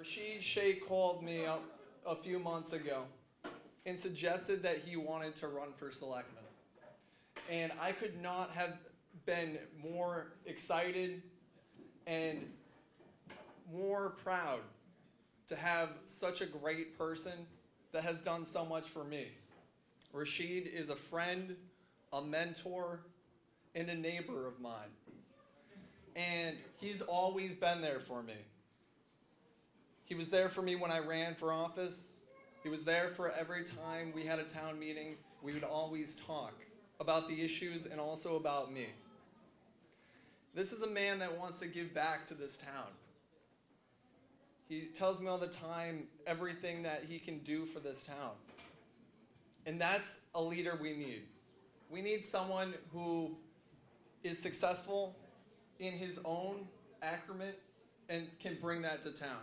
Rashid Shaikh called me a few months ago and suggested that he wanted to run for selectman. And I could not have been more excited and more proud to have such a great person that has done so much for me. Rashid is a friend, a mentor, and a neighbor of mine. And he's always been there for me. He was there for me when I ran for office. He was there for every time we had a town meeting. We would always talk about the issues and also about me. This is a man that wants to give back to this town. He tells me all the time everything that he can do for this town. And that's a leader we need. We need someone who is successful in his own accrement and can bring that to town.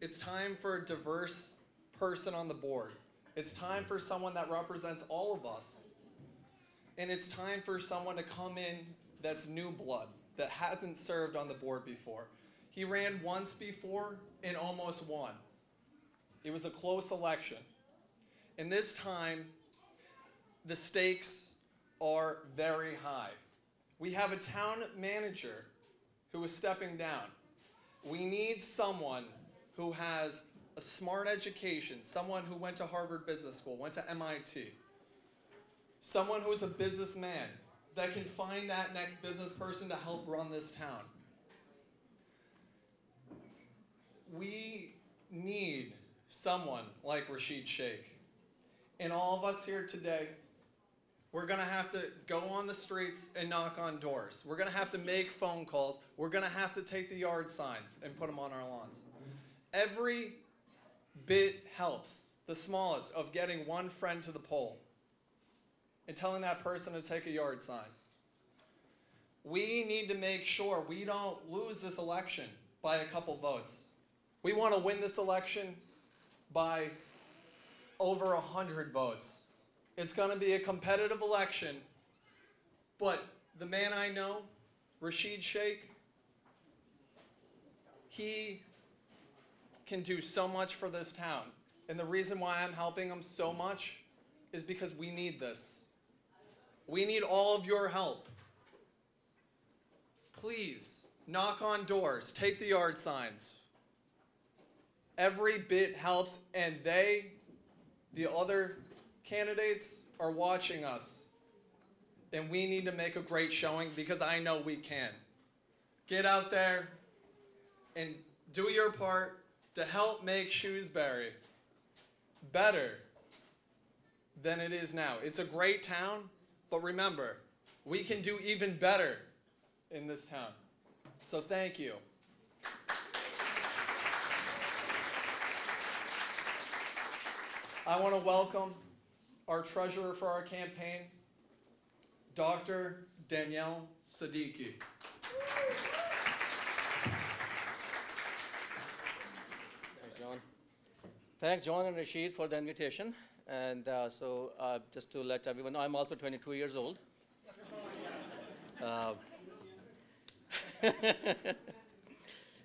It's time for a diverse person on the board. It's time for someone that represents all of us. And it's time for someone to come in that's new blood, that hasn't served on the board before. He ran once before and almost won. It was a close election. And this time, the stakes are very high. We have a town manager who is stepping down. We need someone who has a smart education, someone who went to Harvard Business School, went to MIT, someone who is a businessman that can find that next business person to help run this town. We need someone like Rashid Shaikh. And all of us here today, we're going to have to go on the streets and knock on doors. We're going to have to make phone calls. We're going to have to take the yard signs and put them on our lawns. Every bit helps, the smallest, of getting one friend to the poll and telling that person to take a yard sign. We need to make sure we don't lose this election by a couple votes. We want to win this election by over 100 votes. It's going to be a competitive election, but the man I know, Rashid Shaikh, he can do so much for this town. And the reason why I'm helping him so much is because we need this. We need all of your help. Please, knock on doors, take the yard signs. Every bit helps, and the other candidates, are watching us. And we need to make a great showing because I know we can. Get out there and do your part to help make Shrewsbury better than it is now. It's a great town, but remember, we can do even better in this town. So thank you. I want to welcome our treasurer for our campaign, Dr. Danielle Siddiqui. Thanks, John. Thanks, John and Rashid, for the invitation. And just to let everyone know, I'm also 22 years old.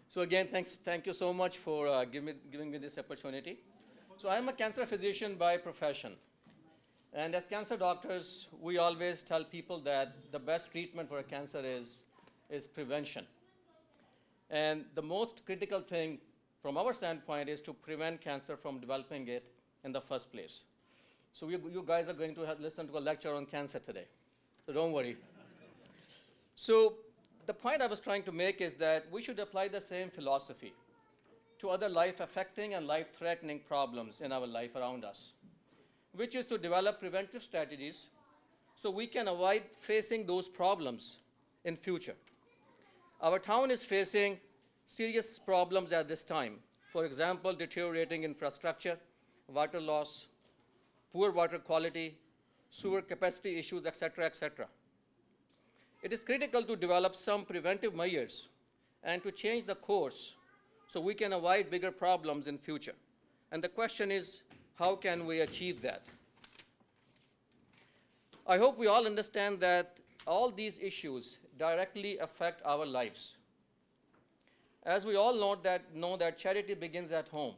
So again, thank you so much for giving me this opportunity. So I'm a cancer physician by profession. And as cancer doctors, we always tell people that the best treatment for a cancer is prevention. And the most critical thing from our standpoint is to prevent cancer from developing it in the first place. So you guys are going to listen to a lecture on cancer today. So don't worry. So the point I was trying to make is that we should apply the same philosophy to other life-affecting and life-threatening problems in our life around us, which is to develop preventive strategies so we can avoid facing those problems in future. Our town is facing serious problems at this time. For example, deteriorating infrastructure, water loss, poor water quality, sewer capacity issues, etc., etc. It is critical to develop some preventive measures and to change the course so we can avoid bigger problems in future. And the question is, how can we achieve that? I hope we all understand that all these issues directly affect our lives. As we all know that charity begins at home.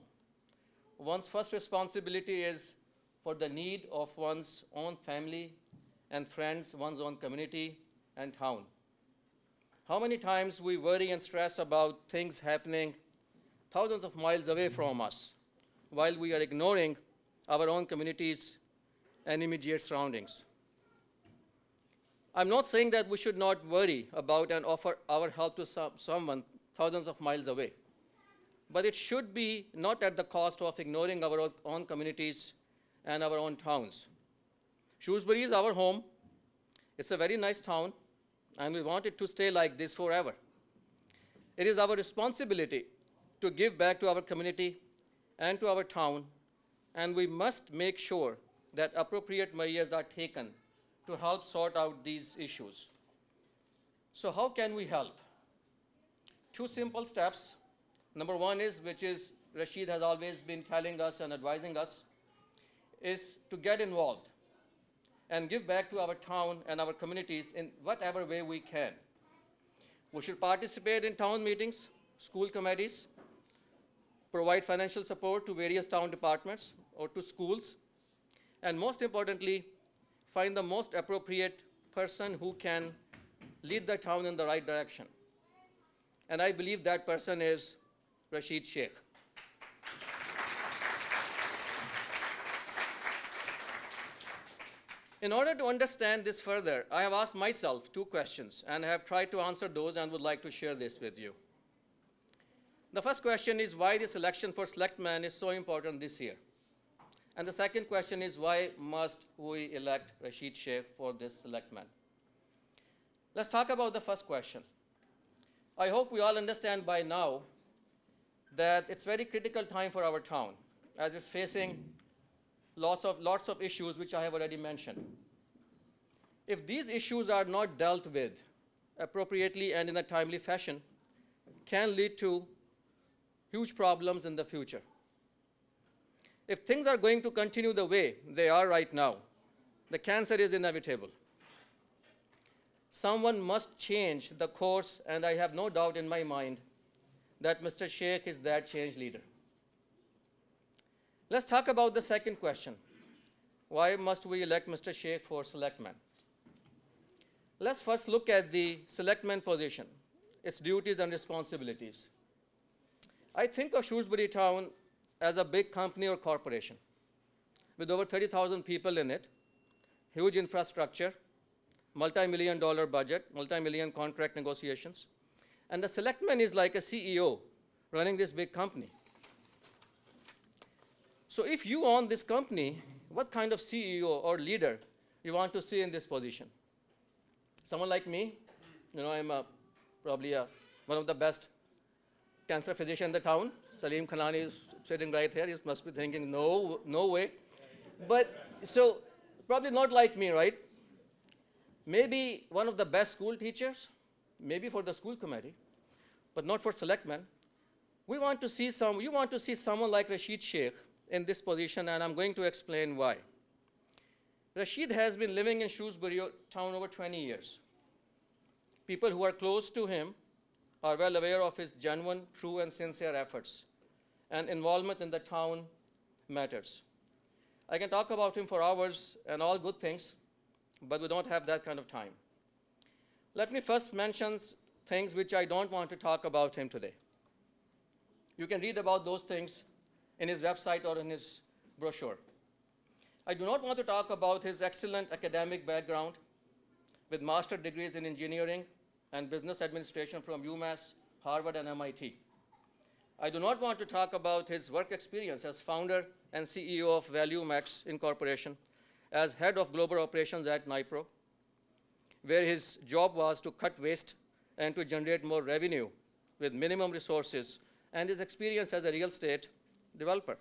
One's first responsibility is for the need of one's own family and friends, one's own community and town. How many times we worry and stress about things happening thousands of miles away from us while we are ignoring our own communities and immediate surroundings. I'm not saying that we should not worry about and offer our help to someone thousands of miles away, but it should be not at the cost of ignoring our own communities and our own towns. Shrewsbury is our home. It's a very nice town, and we want it to stay like this forever. It is our responsibility to give back to our community and to our town, and we must make sure that appropriate measures are taken to help sort out these issues. So how can we help? Two simple steps. Number one is, which is Rashid has always been telling us and advising us, is to get involved and give back to our town and our communities in whatever way we can. We should participate in town meetings, school committees, provide financial support to various town departments or to schools, and most importantly, find the most appropriate person who can lead the town in the right direction. And I believe that person is Rashid Shaikh. In order to understand this further, I have asked myself two questions, and I have tried to answer those and would like to share this with you. The first question is why this election for Selectman is so important this year. And the second question is why must we elect Rashid Shaikh for this Selectman? Let's talk about the first question. I hope we all understand by now that it's a very critical time for our town, as it's facing lots of issues which I have already mentioned. If these issues are not dealt with appropriately and in a timely fashion, can lead to huge problems in the future. If things are going to continue the way they are right now, the cancer is inevitable. Someone must change the course, and I have no doubt in my mind that Mr. Shaikh is that change leader. Let's talk about the second question. Why must we elect Mr. Shaikh for Selectman? Let's first look at the Selectman position, its duties and responsibilities. I think of Shrewsbury Town as a big company or corporation with over 30,000 people in it, huge infrastructure, multi-million-dollar budget, multi-million contract negotiations, and the Selectman is like a CEO running this big company. So if you own this company, what kind of CEO or leader you want to see in this position? Someone like me, I'm probably one of the best cancer physicians in the town. Salim Khanani is sitting right here. He must be thinking, no way. But so probably not like me, right? Maybe one of the best school teachers, maybe for the school committee, but not for Selectman. You want to see someone like Rashid Shaikh in this position, and I'm going to explain why. Rashid has been living in Shrewsbury Town over 20 years. People who are close to him are well aware of his genuine, true, and sincere efforts and involvement in the town matters. I can talk about him for hours and all good things, but we don't have that kind of time. Let me first mention things which I don't want to talk about him today. You can read about those things in his website or in his brochure. I do not want to talk about his excellent academic background with master's degrees in engineering and business administration from UMass, Harvard, and MIT. I do not want to talk about his work experience as founder and CEO of ValueMax Incorporation, as head of global operations at Nipro, where his job was to cut waste and to generate more revenue with minimum resources, and his experience as a real estate developer.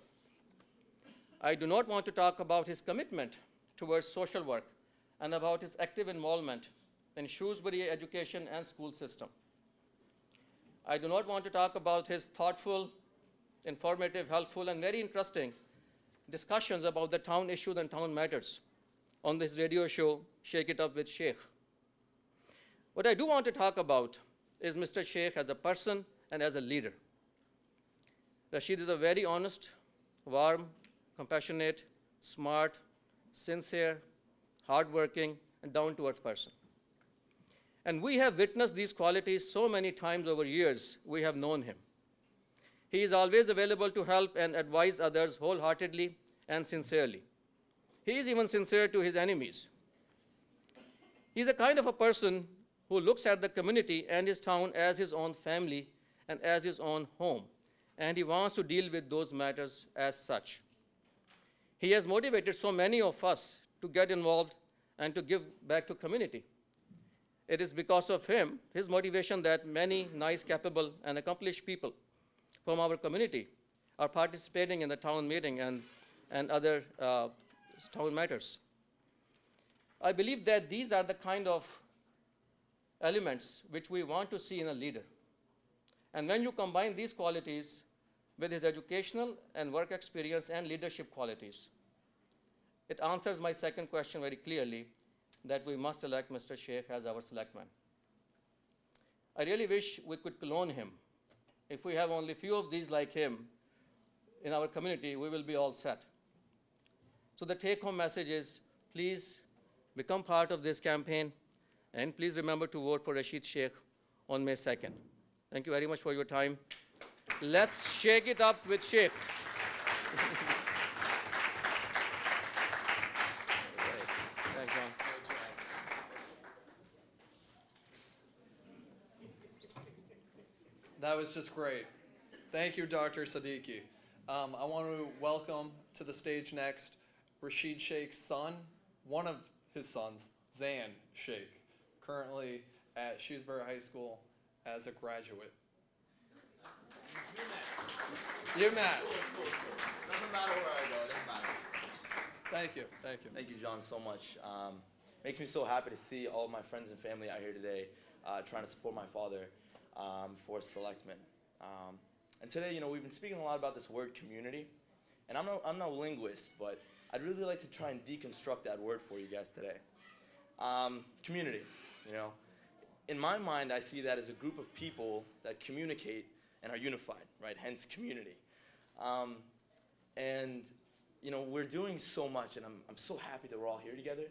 I do not want to talk about his commitment towards social work and about his active involvement in Shrewsbury education and school system. I do not want to talk about his thoughtful, informative, helpful, and very interesting discussions about the town issues and town matters on this radio show, Shake It Up with Shaikh. What I do want to talk about is Mr. Shaikh as a person and as a leader. Rashid is a very honest, warm, compassionate, smart, sincere, hardworking, and down-to-earth person. And we have witnessed these qualities so many times over years we have known him. He is always available to help and advise others wholeheartedly and sincerely. He is even sincere to his enemies. He is a kind of a person who looks at the community and his town as his own family and as his own home, and he wants to deal with those matters as such. He has motivated so many of us to get involved and to give back to community. It is because of him, his motivation, that many nice, capable, and accomplished people from our community are participating in the town meeting and other town matters. I believe that these are the kind of elements which we want to see in a leader. And when you combine these qualities with his educational and work experience and leadership qualities, it answers my second question very clearly, that we must elect Mr. Shaikh as our selectman. I really wish we could clone him. If we have only few of these like him in our community, we will be all set. So the take-home message is, please become part of this campaign, and please remember to vote for Rashid Shaikh on May 2nd. Thank you very much for your time. Let's shake it up with Shaikh. Thanks, John. That was just great. Thank you, Dr. Siddiqui. I want to welcome to the stage next Rashid Sheikh's son, one of his sons, Zan Shaikh, currently at Shrewsbury High School as a graduate. UMass. Doesn't matter where I go, it doesn't matter. Thank you, thank you. Thank you, John, so much. Makes me so happy to see all of my friends and family out here today trying to support my father for Selectman. And today, you know, we've been speaking a lot about this word community. And I'm no linguist, but I'd really like to try and deconstruct that word for you guys today. Community, you know. In my mind, I see that as a group of people that communicate and are unified, right? Hence, community. And, you know, we're doing so much, and I'm so happy that we're all here together.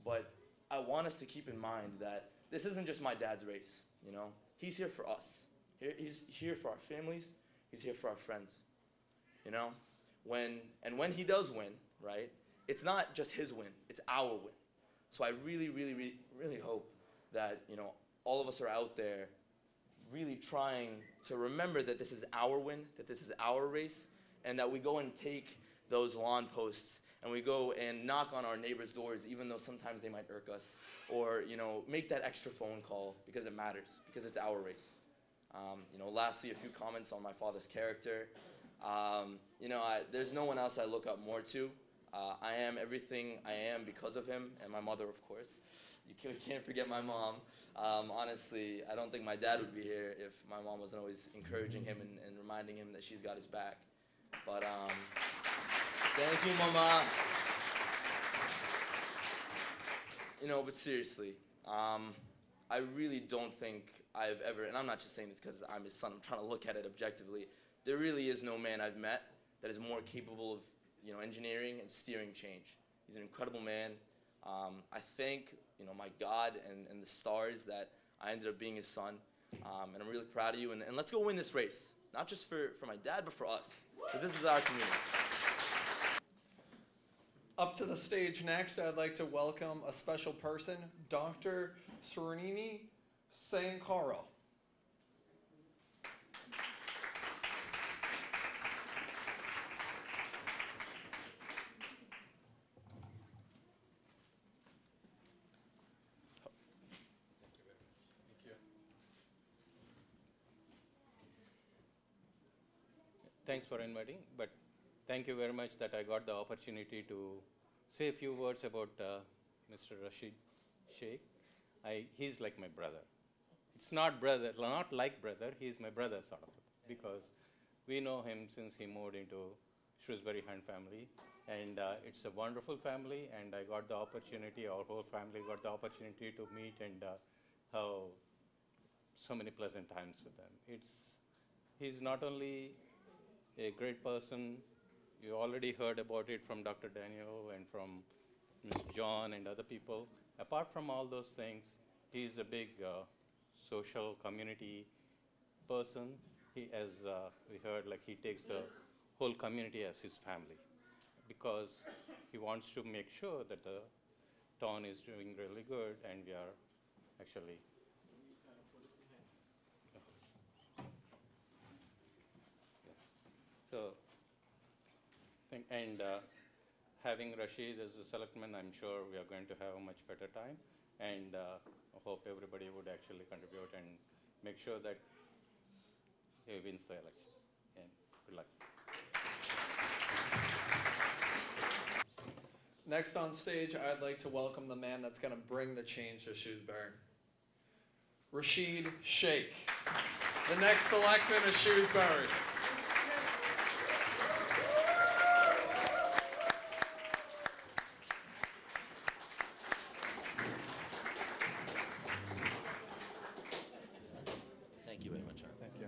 But I want us to keep in mind that this isn't just my dad's race, you know. He's here for us. He's here for our families. He's here for our friends, you know. When he does win, right, it's not just his win, it's our win. So I really, really, really, really hope that, you know, all of us are out there really trying to remember that this is our win, that this is our race, and that we go and take those lawn posts and we go and knock on our neighbors' doors, even though sometimes they might irk us, or, you know, make that extra phone call because it matters, because it's our race. You know, lastly, a few comments on my father's character. You know, there's no one else I look up more to. I am everything I am because of him, and my mother, of course. You can't forget my mom. Honestly, I don't think my dad would be here if my mom wasn't always encouraging him and reminding him that she's got his back. But thank you, Mama. You know, but seriously, I really don't think I've ever, and I'm not just saying this because I'm his son, I'm trying to look at it objectively. There really is no man I've met that is more capable of, you know, engineering and steering change. He's an incredible man. I thank, you know, my God and the stars that I ended up being his son. And I'm really proud of you. And let's go win this race. Not just for my dad, but for us. Because this is our community. Up to the stage next, I'd like to welcome a special person, Dr. Srini Sankara. Thanks for inviting, but thank you very much that I got the opportunity to say a few words about Mr. Rashid Shaikh. He's like my brother. It's not brother, not like brother, he's my brother sort of, because we know him since he moved into Shrewsbury Hunt family, and it's a wonderful family, and I got the opportunity, our whole family got the opportunity to meet and have so many pleasant times with them. It's he's not only a great person, you already heard about it from Dr. Daniel and from Mr. John and other people. Apart from all those things, he's a big social community person. He, as we heard, like he takes the whole community as his family because he wants to make sure that the town is doing really good and we are actually. So, having Rashid as the selectman, I'm sure we are going to have a much better time, and I hope everybody would actually contribute and make sure that he wins the election. And good luck. Next on stage, I'd like to welcome the man that's going to bring the change to Shrewsbury. Rashid Shaikh, the next selectman of Shrewsbury. Thank you very much. Thank you.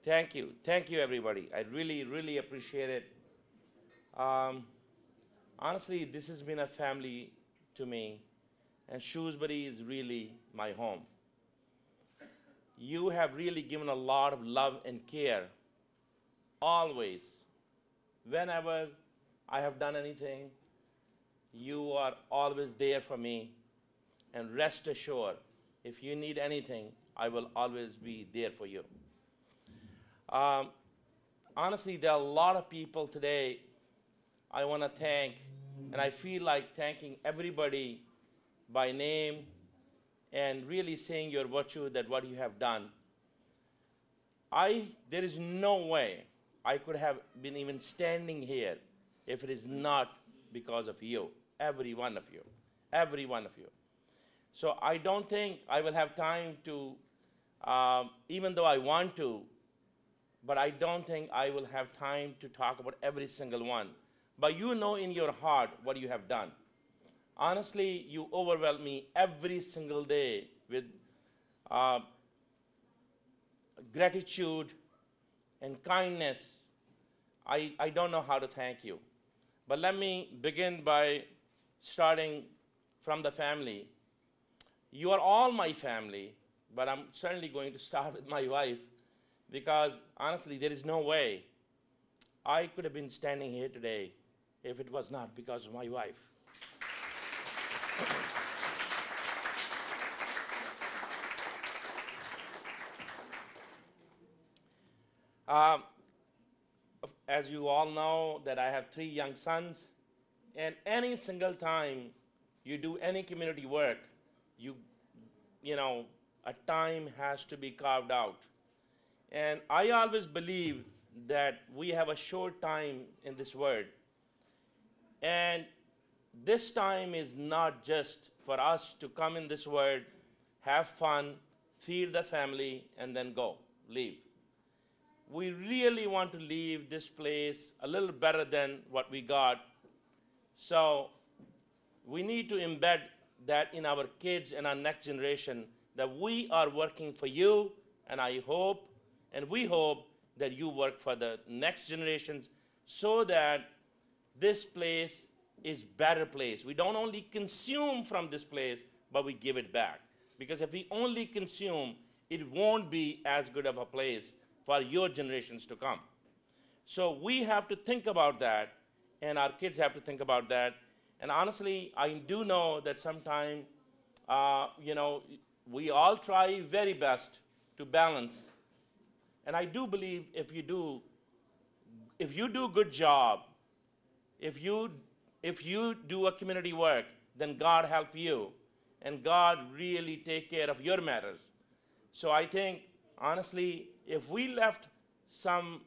Thank you. Thank you. Thank you, everybody. I really, really appreciate it. Honestly, this has been a family to me, and Shrewsbury is really my home. You have really given a lot of love and care, always. Whenever I have done anything, you are always there for me. And rest assured, if you need anything, I will always be there for you. Honestly, there are a lot of people today I want to thank, and I feel like thanking everybody by name and really saying your virtue that what you have done. There is no way I could have been even standing here if it is not because of you, every one of you, every one of you. So I don't think I will have time to, even though I want to, but I don't think I will have time to talk about every single one. But you know in your heart what you have done. Honestly, you overwhelm me every single day with gratitude and kindness. I don't know how to thank you. But let me begin by starting from the family. You are all my family, but I'm certainly going to start with my wife because honestly, there is no way I could have been standing here today if it was not because of my wife. As you all know, that I have 3 young sons, and any single time you do any community work, you know, a time has to be carved out. And I always believe that we have a short time in this world. And this time is not just for us to come in this world, have fun, feed the family, and then go, leave. We really want to leave this place a little better than what we got. So we need to embed that in our kids and our next generation, that we are working for you, and I hope, and we hope that you work for the next generations so that this place is a better place. We don't only consume from this place, but we give it back. Because if we only consume, it won't be as good of a place for your generations to come. So we have to think about that, and our kids have to think about that. And honestly, I do know that sometimes, you know, we all try very best to balance. And I do believe if you do good job, if you do a community work, then God help you, and God really take care of your matters. So I think, honestly, if we left some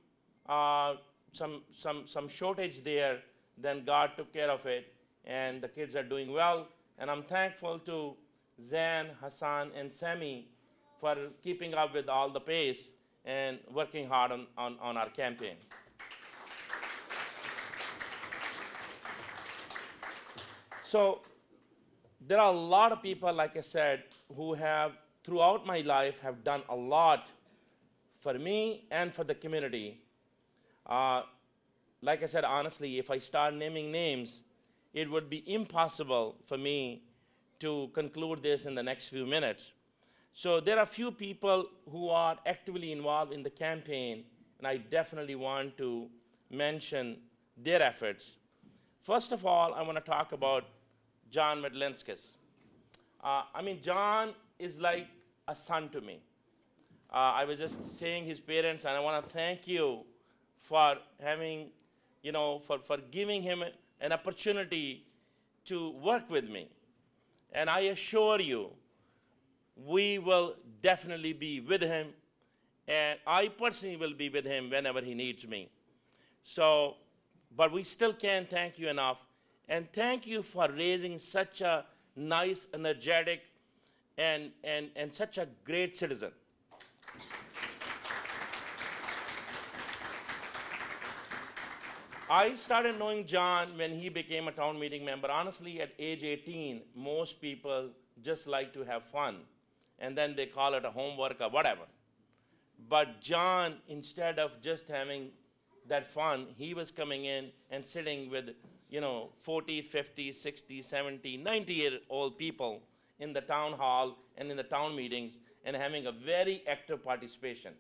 shortage there, then God took care of it, and the kids are doing well. And I'm thankful to Zan, Hassan, and Sami for keeping up with all the pace. and working hard on our campaign. So there are a lot of people, like I said, who have, throughout my life, have done a lot for me and for the community. Like I said, honestly, if I start naming names, it would be impossible for me to conclude this in the next few minutes. So there are few people who are actively involved in the campaign, and I definitely want to mention their efforts. First of all, I want to talk about John Medlinskis. I mean, John is like a son to me. I was just saying his parents, and I want to thank you for having, for giving him an opportunity to work with me. And I assure you, we will definitely be with him, and I personally will be with him whenever he needs me. So, but we still can't thank you enough. And thank you for raising such a nice, energetic, and such a great citizen. I started knowing John when he became a town meeting member. Honestly, at age 18, most people just like to have fun, and then they call it a homework or whatever. But John, instead of just having that fun, he was coming in and sitting with 40, 50, 60, 70, 90-year-old people in the town hall and in the town meetings and having a very active participation.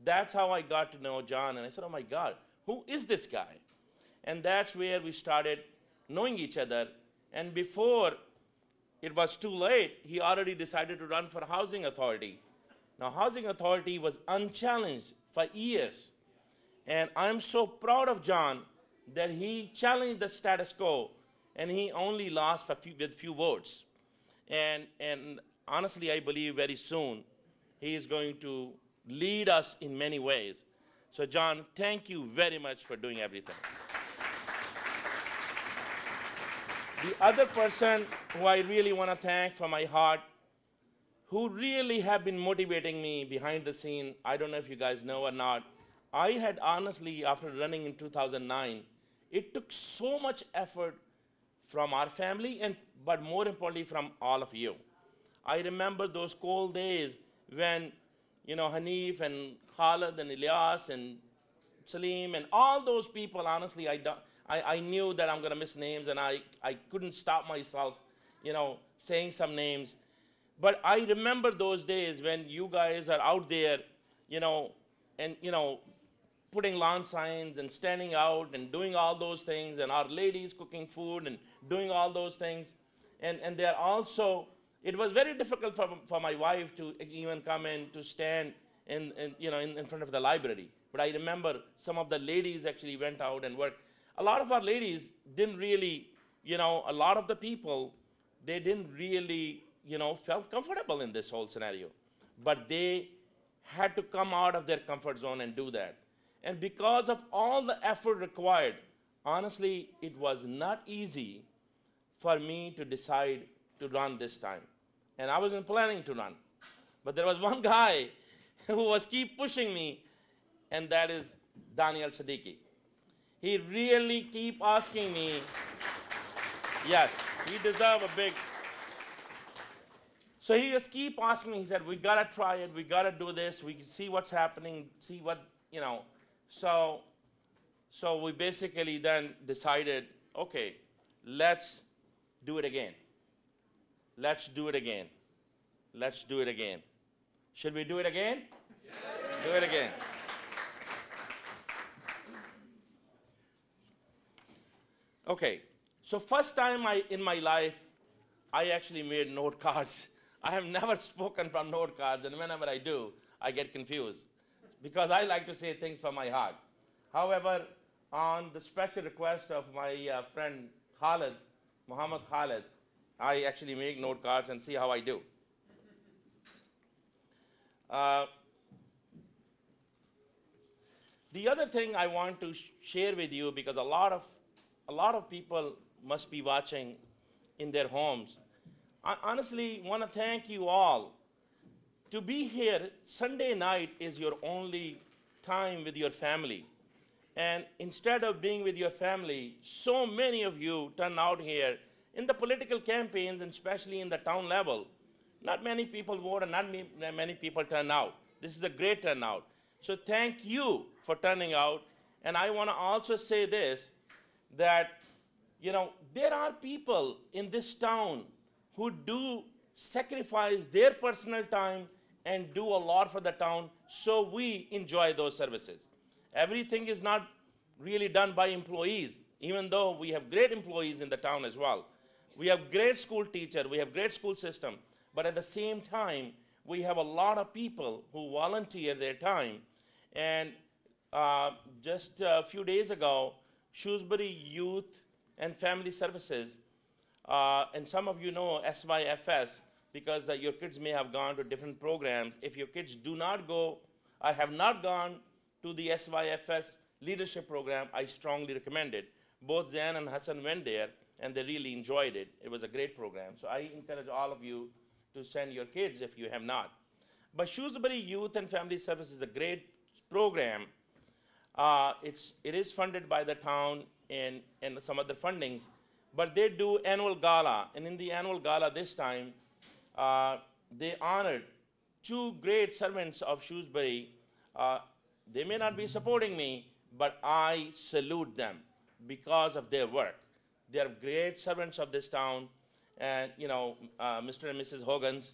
That's how I got to know John, and I said, oh my God, who is this guy? And that's where we started knowing each other. And before it was too late, he already decided to run for Housing Authority. Now, Housing Authority was unchallenged for years. And I'm so proud of John that he challenged the status quo, and he only lost with few votes. And honestly, I believe very soon he is going to lead us in many ways. So John, thank you very much for doing everything. The other person who I really want to thank from my heart, who really have been motivating me behind the scene, I don't know if you guys know or not, I had honestly, after running in 2009, it took so much effort from our family, but more importantly from all of you. I remember those cold days when Hanif and Khalid and Ilyas and Salim and all those people, honestly, I knew that I'm going to miss names, and I couldn't stop myself, saying some names. But I remember those days when you guys are out there, and putting lawn signs and standing out and doing all those things, and our ladies cooking food and doing all those things. And they're also, it was very difficult for my wife to even come in to stand in front of the library. But I remember some of the ladies actually went out and worked. A lot of our ladies didn't really, a lot of the people, they didn't really, felt comfortable in this whole scenario. But they had to come out of their comfort zone and do that. And because of all the effort required, honestly, it was not easy for me to decide to run this time. And I wasn't planning to run. But there was one guy who was keep pushing me, and that is Daniel Siddiqui. He really keep asking me, yes, he deserves a big. So he just keep asking me, he said, we gotta try it, we gotta do this, we can see what's happening, see what, So we basically then decided, okay, let's do it again. Let's do it again. Let's do it again. Should we do it again? Yes. Do it again. Okay, so first time in my life, I actually made note cards. I have never spoken from note cards, and whenever I do, I get confused because I like to say things from my heart. However, on the special request of my friend Khalid, Muhammad Khalid, I actually make note cards and see how I do. The other thing I want to share with you, because a lot of people must be watching in their homes. I honestly want to thank you all to be here, Sunday night is your only time with your family. And instead of being with your family, so many of you turn out here in the political campaigns, and especially in the town level. Not many people vote and not many people turn out. This is a great turnout. So thank you for turning out. And I want to also say this, that there are people in this town who do sacrifice their personal time and do a lot for the town, so we enjoy those services. Everything is not really done by employees, even though we have great employees in the town as well. We have great school teachers, we have great school system, but at the same time, we have a lot of people who volunteer their time. And just a few days ago, Shrewsbury Youth and Family Services, and some of you know SYFS, because your kids may have gone to different programs. If your kids do not go or have not gone to the SYFS leadership program, I strongly recommend it. Both Jan and Hassan went there, and they really enjoyed it. It was a great program. So I encourage all of you to send your kids if you have not. But Shrewsbury Youth and Family Services is a great program. It is funded by the town and some other fundings, but they do annual gala. And in the annual gala this time, they honored two great servants of Shrewsbury. They may not be supporting me, but I salute them because of their work. They are great servants of this town, and Mr. and Mrs. Hoggins,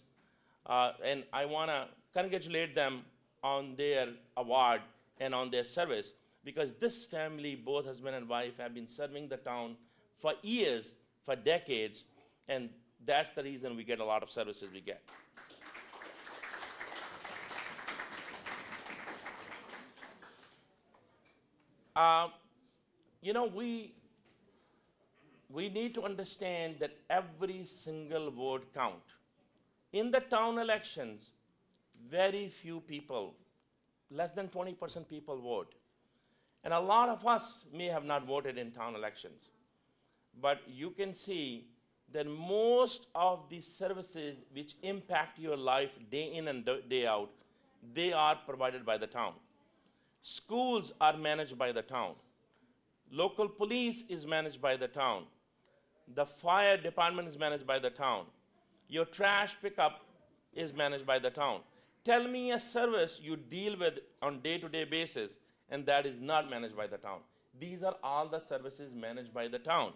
and I want to congratulate them on their award and on their service, because this family, both husband and wife, have been serving the town for years, for decades, and that's the reason we get a lot of services we get. We need to understand that every single vote counts. In the town elections, very few people, less than 20% people vote. And a lot of us may have not voted in town elections. But you can see that most of the services which impact your life day in and day out, they are provided by the town. Schools are managed by the town. Local police is managed by the town. The fire department is managed by the town. Your trash pickup is managed by the town. Tell me a service you deal with on day-to-day basis, and that is not managed by the town. These are all the services managed by the town.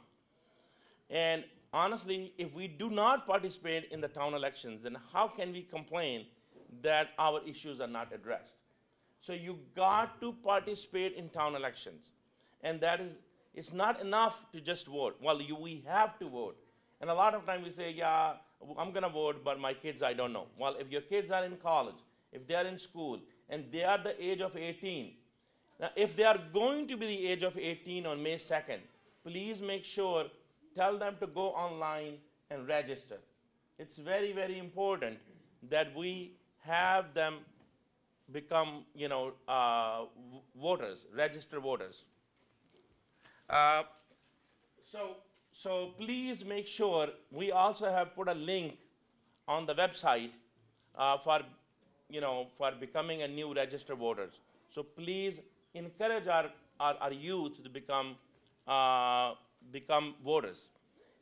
And honestly, if we do not participate in the town elections, then how can we complain that our issues are not addressed? So you got to participate in town elections. And that is, it's not enough to just vote. Well, we have to vote. And a lot of times we say, yeah, I'm going to vote, but my kids, I don't know. Well, if your kids are in college, if they are in school, and they are the age of 18, now if they are going to be the age of 18 on May 2nd, please make sure, tell them to go online and register. It's very, very important that we have them become, voters, registered voters. So please make sure, we also have put a link on the website for becoming a new registered voters. So please encourage our youth to become voters.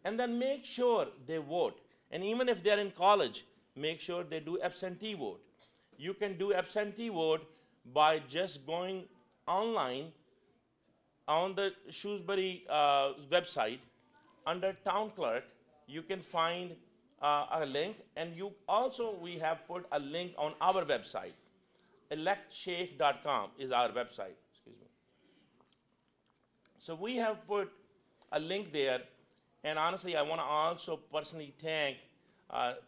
And then make sure they vote. And even if they're in college, make sure they do absentee vote. You can do absentee vote by just going online on the Shrewsbury website. Under Town Clerk, you can find a link, and we have put a link on our website. electsheikh.com is our website. Excuse me. So we have put a link there, and honestly, I want to also personally thank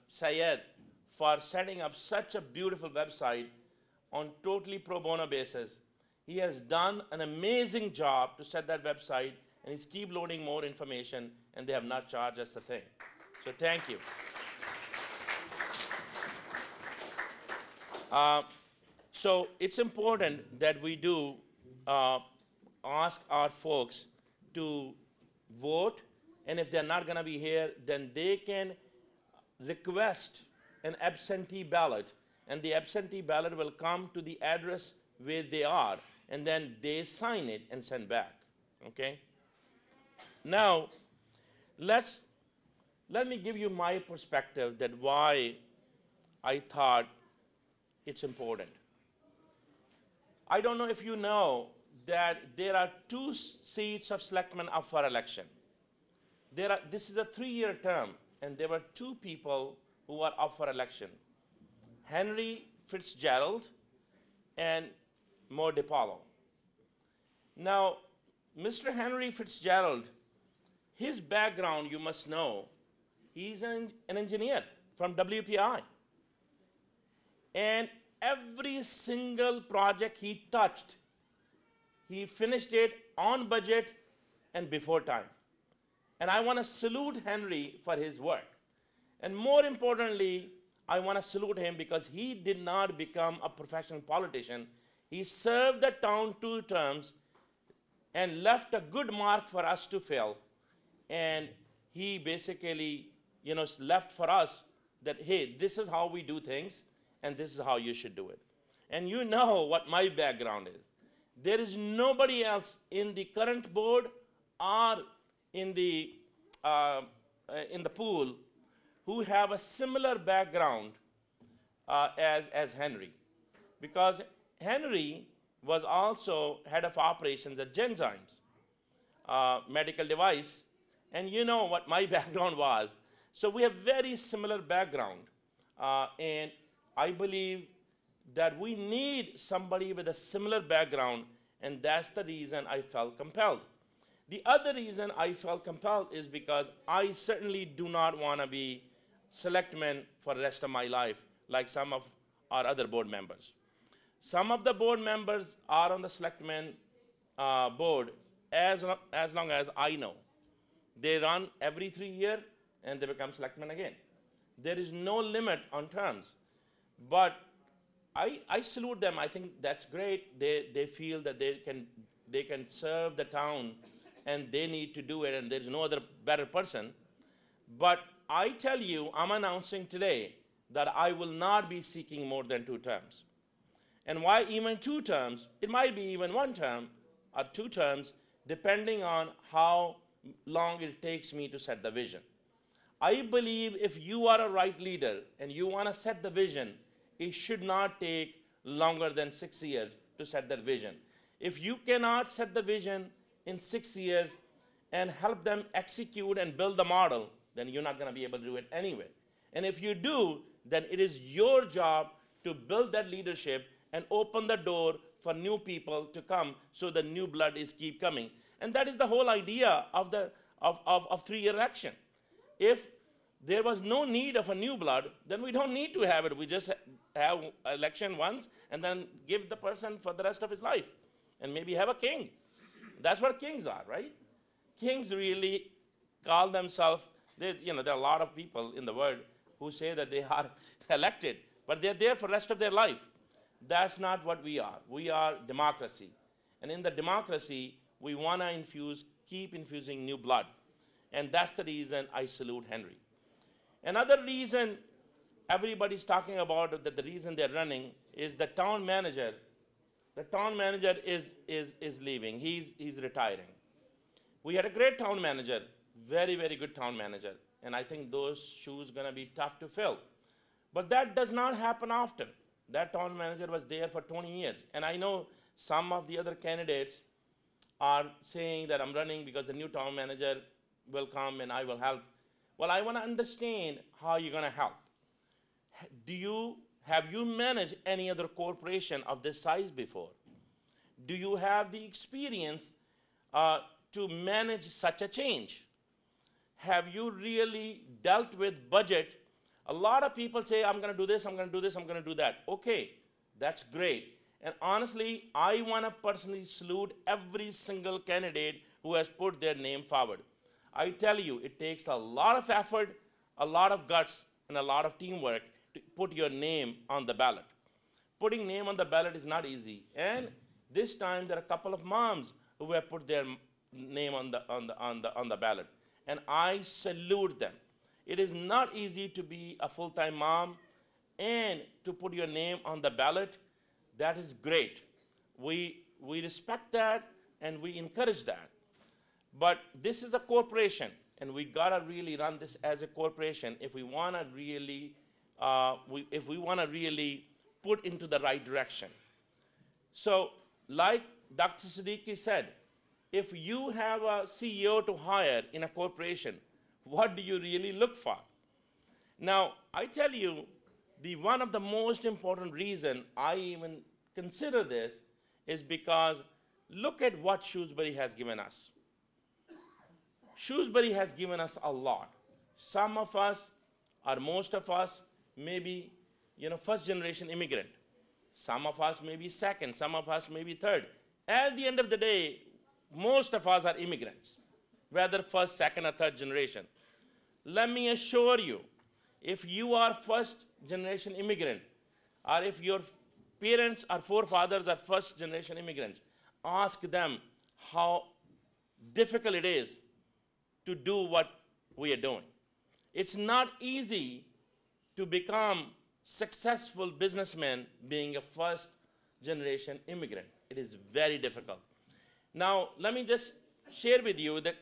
Syed for setting up such a beautiful website on totally pro bono basis. He has done an amazing job to set that website, and he's keep loading more information, and they have not charged us a thing. So thank you. So it's important that we do ask our folks to vote, and if they're not going to be here, then they can request an absentee ballot, and the absentee ballot will come to the address where they are, and then they sign it and send back, okay? Now, let me give you my perspective that why I thought it's important. I don't know if you know that there are 2 seats of selectmen up for election. This is a 3-year term, and there were 2 people who are up for election. Henry Fitzgerald and Mo DiPaolo. Now, Mr. Henry Fitzgerald, his background, you must know, he's an engineer from WPI. And every single project he touched, he finished it on budget and before time. And I want to salute Henry for his work. And more importantly, I want to salute him because he did not become a professional politician. He served the town 2 terms and left a good mark for us to fill. And he basically, left for us that, hey, this is how we do things, and this is how you should do it. And you know what my background is. There is nobody else in the current board or in the pool who have a similar background as Henry. Because Henry was also head of operations at Genzymes, medical device, and you know what my background was. So we have very similar background, and I believe that we need somebody with a similar background, and that's the reason I felt compelled. The other reason I felt compelled is because I certainly do not want to be selectman for the rest of my life like some of our other board members. Some of the board members are on the selectman board as long as I know. They run every 3 years and they become selectmen again. There is no limit on terms. But I salute them. I think that's great. They feel that they can serve the town and they need to do it, and there's no other better person. But I tell you, I'm announcing today that I will not be seeking more than 2 terms. And why even 2 terms? It might be even 1 term or 2 terms, depending on how long it takes me to set the vision. I believe if you are a right leader and you want to set the vision, it should not take longer than 6 years to set that vision. If you cannot set the vision in 6 years and help them execute and build the model, then you're not going to be able to do it anyway. And if you do, then it is your job to build that leadership and open the door for new people to come so the new blood is keep coming. And that is the whole idea of 3-year election. If there was no need of a new blood, then we don't need to have it. We just have election once and then give the person for the rest of his life and maybe have a king. That's what kings are, right? Kings really call themselves, there are a lot of people in the world who say that they are elected, but they're there for the rest of their life. That's not what we are. We are democracy. And in the democracy, we want to keep infusing new blood. And that's the reason I salute Henry. Another reason everybody's talking about that the reason they're running is the town manager. The town manager is leaving. He's retiring. We had a great town manager, very, very good town manager. And I think those shoes are going to be tough to fill. But that does not happen often. That town manager was there for 20 years. And I know some of the other candidates are saying that I'm running because the new town manager will come and I will help. Well, I want to understand how you're going to help. Have you managed any other corporation of this size before? Do you have the experience to manage such a change? Have you really dealt with budget? A lot of people say, I'm going to do this, I'm going to do this, I'm going to do that. Okay, that's great. And honestly, I want to personally salute every single candidate who has put their name forward. I tell you, it takes a lot of effort, a lot of guts, and a lot of teamwork to put your name on the ballot. Putting name on the ballot is not easy. And this time, there are a couple of moms who have put their name on the ballot. And I salute them. It is not easy to be a full-time mom and to put your name on the ballot, that is great. We respect that and we encourage that. But this is a corporation, and we gotta really run this as a corporation if we wanna really, put into the right direction. So, like Dr. Siddiqui said, if you have a CEO to hire in a corporation, what do you really look for? Now, I tell you, one of the most important reason I even consider this is because look at what Shrewsbury has given us. Shrewsbury has given us a lot. Some of us, or most of us, maybe first generation immigrant. Some of us may be second, some of us may be third. At the end of the day, most of us are immigrants, whether first, second, or third generation. Let me assure you, if you are first generation immigrant, or if your parents or forefathers are first generation immigrants, ask them how difficult it is to do what we are doing. It's not easy to become successful businessmen being a first generation immigrant. It is very difficult. Now, let me just share with you that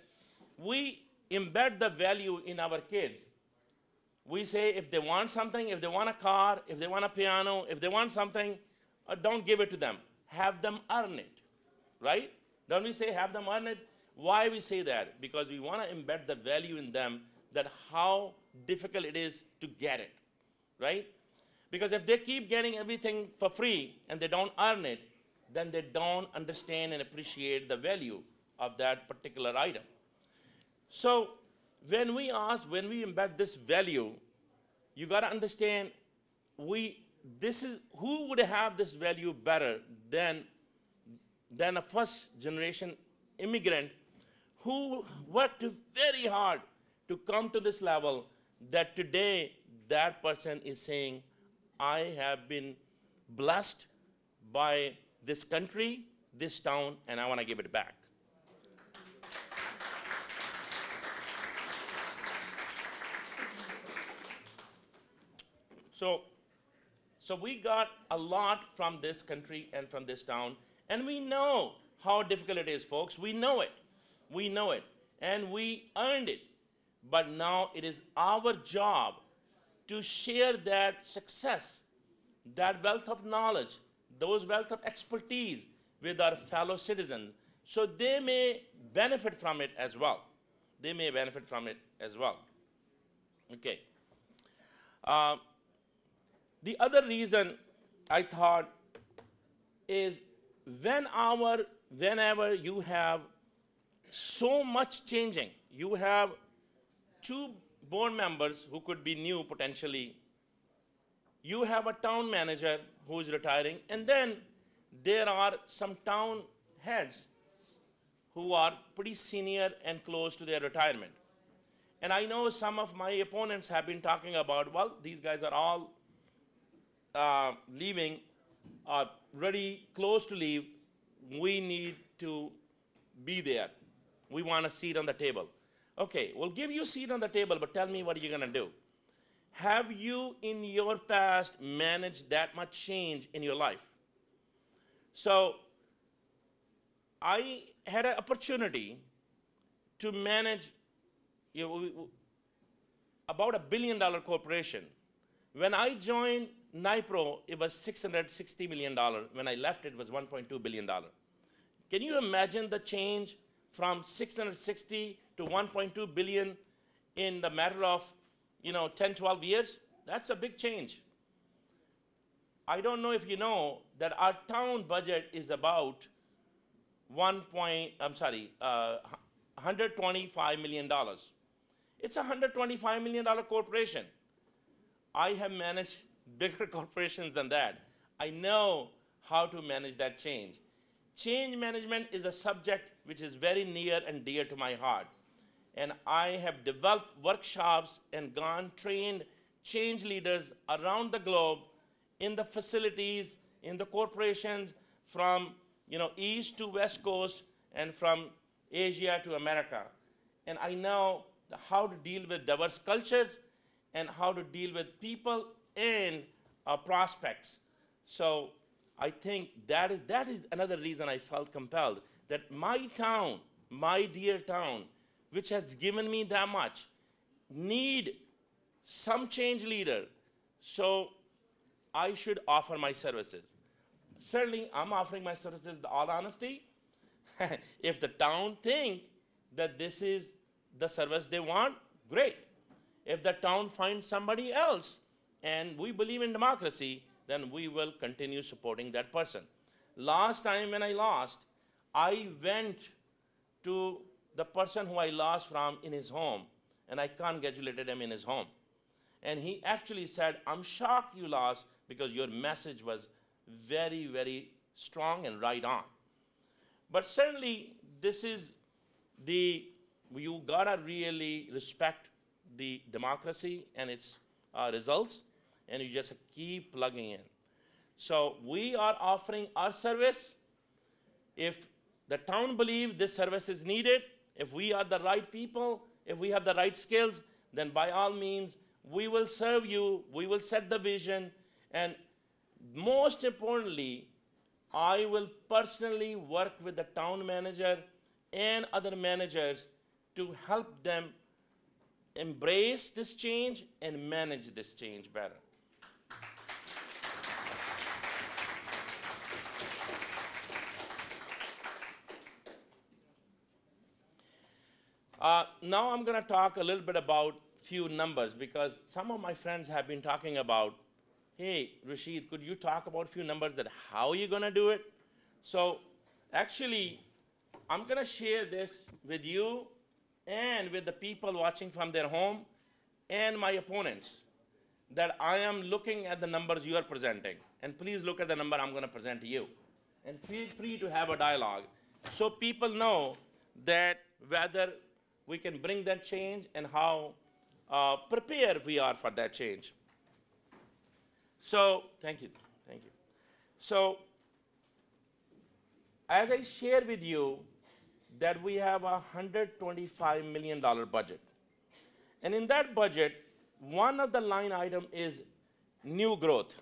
we embed the value in our kids. We say if they want something, if they want a car, if they want a piano, if they want something, don't give it to them. Have them earn it, right? Don't we say have them earn it? Why we say that? Because we want to embed the value in them that how difficult it is to get it, right? Because if they keep getting everything for free and they don't earn it, then they don't understand and appreciate the value of that particular item. So when we embed this value, you got to understand who would have this value better than a first generation immigrant who worked very hard to come to this level that today that person is saying, I have been blessed by this country, this town, and I want to give it back. So we got a lot from this country and from this town, and we know how difficult it is, folks. We know it. We know it. And we earned it. But now it is our job to share that success, that wealth of knowledge, those wealth of expertise with our fellow citizens, so they may benefit from it as well. They may benefit from it as well. Okay. The other reason I thought is whenever you have so much changing, you have 2 board members who could be new potentially, you have a town manager who is retiring, and then there are some town heads who are pretty senior and close to their retirement. And I know some of my opponents have been talking about, well, these guys are all leaving, ready, close to leave. We need to be there. We want a seat on the table. Okay, we'll give you a seat on the table, but tell me what you're going to do. Have you in your past managed that much change in your life? So I had an opportunity to manage about $1 billion corporation. When I joined NIPRO, it was $660 million. When I left, it was $1.2 billion. Can you imagine the change from 660 to 1.2 billion in the matter of 10, 12 years? That's a big change. I don't know if you know that our town budget is about $125 million. It's a $125 million corporation. I have managed bigger corporations than that. I know how to manage that change. Change management is a subject which is very near and dear to my heart. And I have developed workshops and trained change leaders around the globe in the facilities, in the corporations, from east to west coast and from Asia to America. And I know how to deal with diverse cultures and how to deal with people, and prospects. So I think that is another reason I felt compelled that my town, my dear town, which has given me that much, need some change leader. So I should offer my services. Certainly, I'm offering my services with all honesty. If the town think that this is the service they want, great. If the town finds somebody else, and we believe in democracy, then we will continue supporting that person. Last time when I lost, I went to the person who I lost from in his home, and I congratulated him in his home. And he actually said, I'm shocked you lost because your message was very, very strong and right on. But certainly, this is you gotta really respect the democracy and its results, and you just keep plugging in. So we are offering our service. If the town believes this service is needed, if we are the right people, if we have the right skills, then by all means, we will serve you, we will set the vision, and most importantly, I will personally work with the town manager and other managers to help them embrace this change and manage this change better. Now I'm going to talk a little bit about few numbers, because some of my friends have been talking about, hey, Rashid, could you talk about a few numbers that how are you going to do it? So actually, I'm going to share this with you and with the people watching from their home and my opponents, that I am looking at the numbers you are presenting. And please look at the number I'm going to present to you. And feel free to have a dialogue so people know that whether we can bring that change and how prepared we are for that change. So, thank you. So, as I shared with you that we have a $125 million budget. And in that budget, one of the line item is new growth.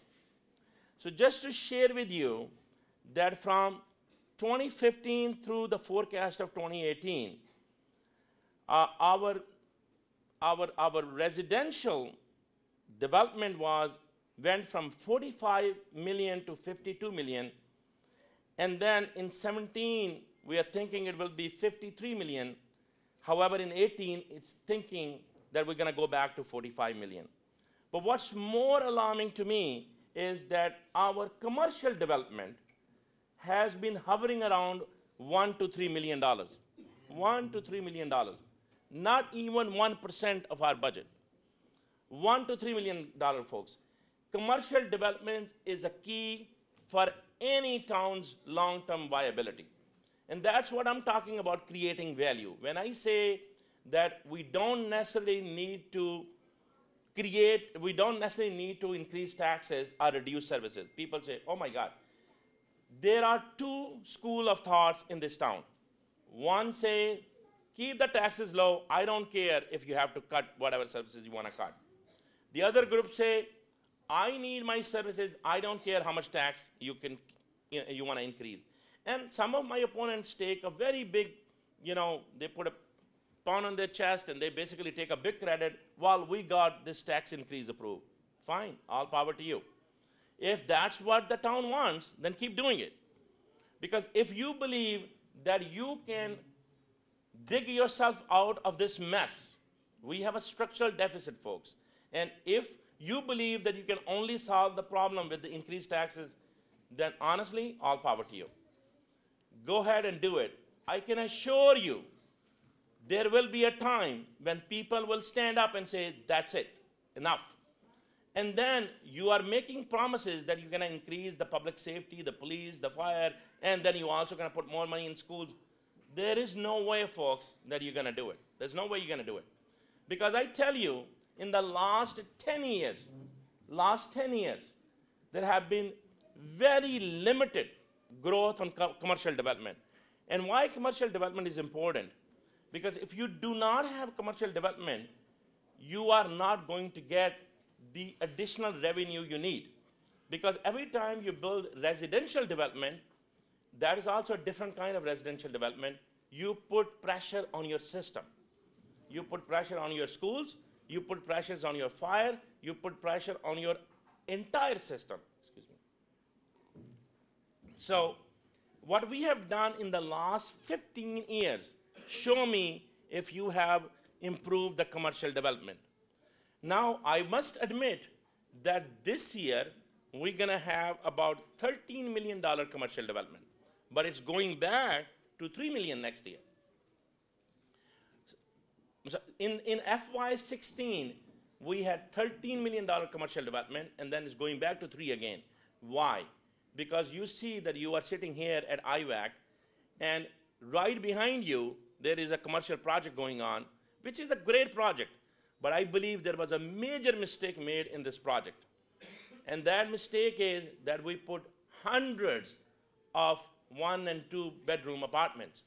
So just to share with you that from 2015 through the forecast of 2018, our residential development went from 45 million to 52 million, and then in 17 we are thinking it will be 53 million. However, in 18 it's thinking that we're going to go back to 45 million. But what's more alarming to me is that our commercial development has been hovering around $1 to $3 million. $1 to $3 million. Not even 1% of our budget. $1 to $3 million, folks. Commercial development is a key for any town's long-term viability. And that's what I'm talking about, creating value. When I say that we don't necessarily need to increase taxes or reduce services. People say, oh my God. There are two schools of thoughts in this town. One say, keep the taxes low, I don't care if you have to cut whatever services you want to cut. The other group say, I need my services, I don't care how much tax you want to increase. And some of my opponents take a very big, they put a pound on their chest and they basically take a big credit while we got this tax increase approved. Fine, all power to you. If that's what the town wants, then keep doing it. Because if you believe that you can dig yourself out of this mess, we have a structural deficit, folks. And if you believe that you can only solve the problem with the increased taxes, then honestly, all power to you. Go ahead and do it. I can assure you, there will be a time when people will stand up and say, that's it, enough. And then you are making promises that you're going to increase the public safety, the police, the fire, and then you're also going to put more money in schools. There is no way, folks, that you're going to do it. There's no way you're going to do it. Because I tell you, in the last 10 years, there have been very limited growth on commercial development. And why commercial development is important? Because if you do not have commercial development, you are not going to get the additional revenue you need. Because every time you build residential development, that is also a different kind of residential development. You put pressure on your system. You put pressure on your schools, you put pressures on your fire, you put pressure on your entire system. Excuse me. So what we have done in the last 15 years, show me if you have improved the commercial development. Now, I must admit that this year, we're going to have about $13 million commercial development, but it's going back to $3 million next year. So in FY16, we had $13 million commercial development, and then it's going back to 3 again. Why? Because you see that you are sitting here at IVAC, and right behind you, there is a commercial project going on, which is a great project. But I believe there was a major mistake made in this project. And that mistake is that we put hundreds of 1- and 2-bedroom apartments.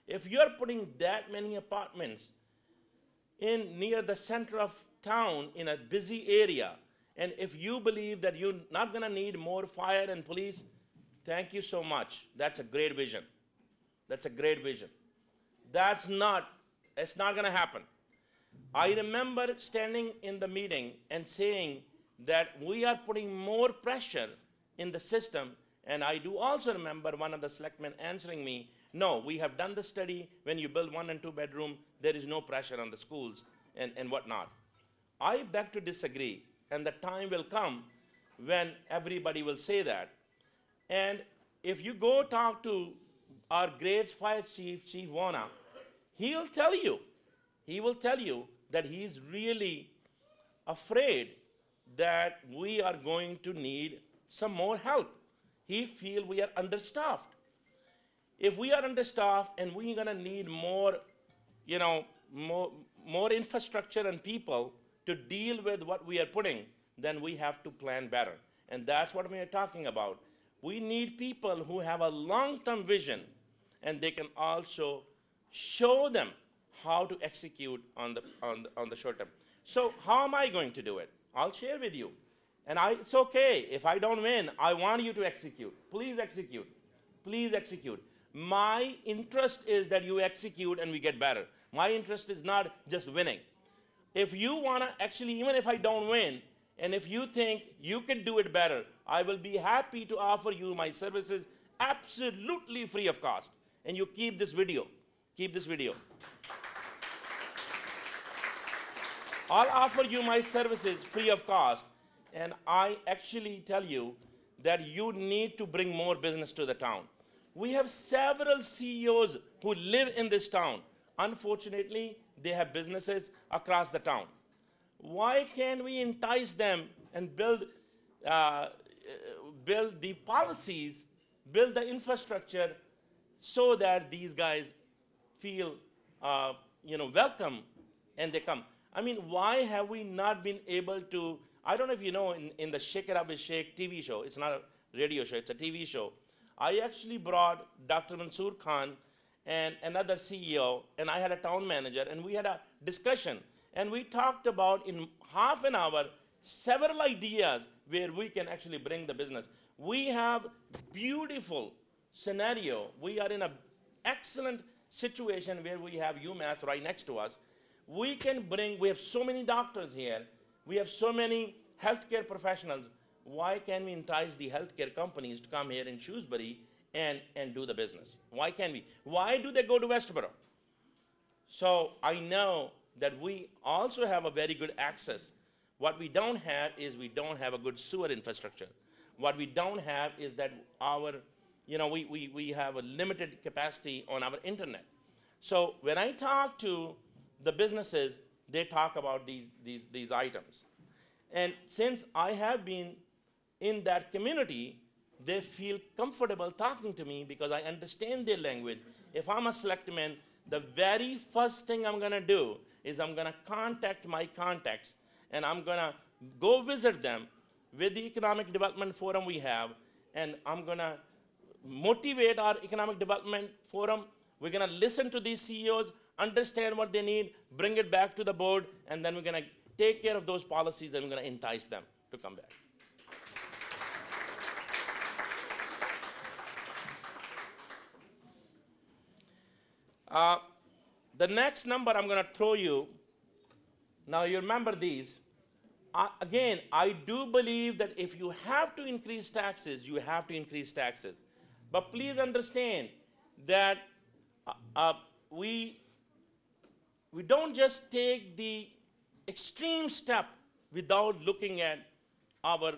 If you're putting that many apartments in near the center of town in a busy area, and if you believe that you're not going to need more fire and police, thank you so much. That's a great vision. That's a great vision. It's not going to happen. I remember standing in the meeting and saying that we are putting more pressure in the system, and I do also remember one of the selectmen answering me, no, we have done the study, when you build 1- and 2-bedroom, there is no pressure on the schools and whatnot. I beg to disagree, and the time will come when everybody will say that. And if you go talk to our great fire chief, Chief Warner, he will tell you that he's really afraid that we are going to need some more help. He feels we are understaffed. If we are understaffed and we're going to need more, more infrastructure and people to deal with what we are putting, then we have to plan better. And that's what we are talking about. We need people who have a long-term vision, and they can also show them how to execute on the short term. So how am I going to do it? I'll share with you. And it's okay if I don't win. I want you to execute. Please execute. Please execute. My interest is that you execute and we get better. My interest is not just winning. If you want to actually, even if I don't win, and if you think you can do it better, I will be happy to offer you my services absolutely free of cost. And you keep this video. Keep this video. I'll offer you my services free of cost, and I actually tell you that you need to bring more business to the town. We have several CEOs who live in this town. Unfortunately, they have businesses across the town. Why can't we entice them and build the policies, build the infrastructure so that these guys feel welcome and they come? I mean, why have we not been able to, I don't know if you know, in the Shake It Up with Sheikh TV show, it's not a radio show, it's a TV show, I actually brought Dr. Mansoor Khan and another CEO, and I had a town manager, and we had a discussion. And we talked about, in half an hour, several ideas where we can actually bring the business. We have beautiful scenario. We are in an excellent situation where we have UMass right next to us. We have so many doctors here. We have so many healthcare professionals. Why can't we entice the healthcare companies to come here in Shrewsbury and do the business? Why can't we? Why do they go to Westboro? So I know that we also have a very good access. What we don't have is we don't have a good sewer infrastructure. What we don't have is that we have a limited capacity on our internet. So when I talk to the businesses, they talk about these items. And since I have been in that community, they feel comfortable talking to me because I understand their language. If I'm a selectman, the very first thing I'm going to do is I'm going to contact my contacts, and I'm going to go visit them with the economic development forum we have, and I'm going to motivate our economic development forum. We're going to listen to these CEOs, understand what they need, bring it back to the board, and then we're going to take care of those policies, and we're going to entice them to come back. The next number I'm going to throw you, now you remember these. Again, I do believe that if you have to increase taxes, you have to increase taxes. But please understand that we don't just take the extreme step without looking at our,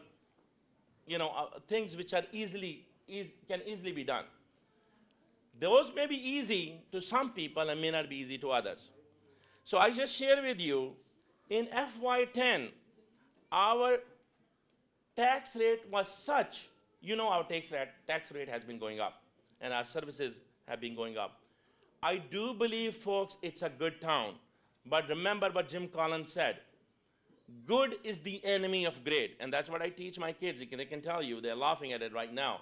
things which are can easily be done. Those may be easy to some people and may not be easy to others. So I just share with you, in FY10, our tax rate was such, our tax rate has been going up, and our services have been going up. I do believe, folks, it's a good town. But remember what Jim Collins said. Good is the enemy of great. And that's what I teach my kids. They can tell you. They're laughing at it right now.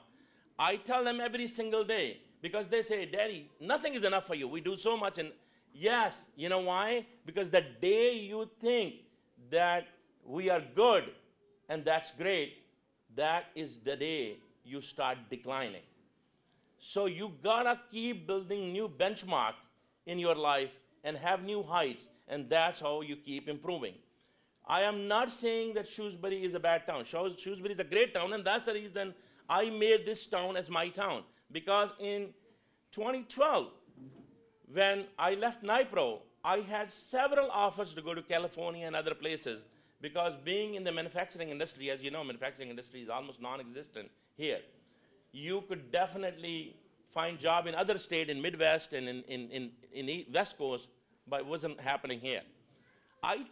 I tell them every single day, because they say, Daddy, nothing is enough for you. We do so much. And yes, you know why? Because the day you think that we are good and that's great, that is the day you start declining. So you gotta keep building new benchmark in your life and have new heights, and that's how you keep improving. I am not saying that Shrewsbury is a bad town. Shrewsbury is a great town, and that's the reason I made this town as my town. Because in 2012, when I left NIPRO, I had several offers to go to California and other places, because being in the manufacturing industry, as you know, manufacturing industry is almost non-existent here. You could definitely find job in other states, in Midwest and in West Coast, but it wasn't happening here. I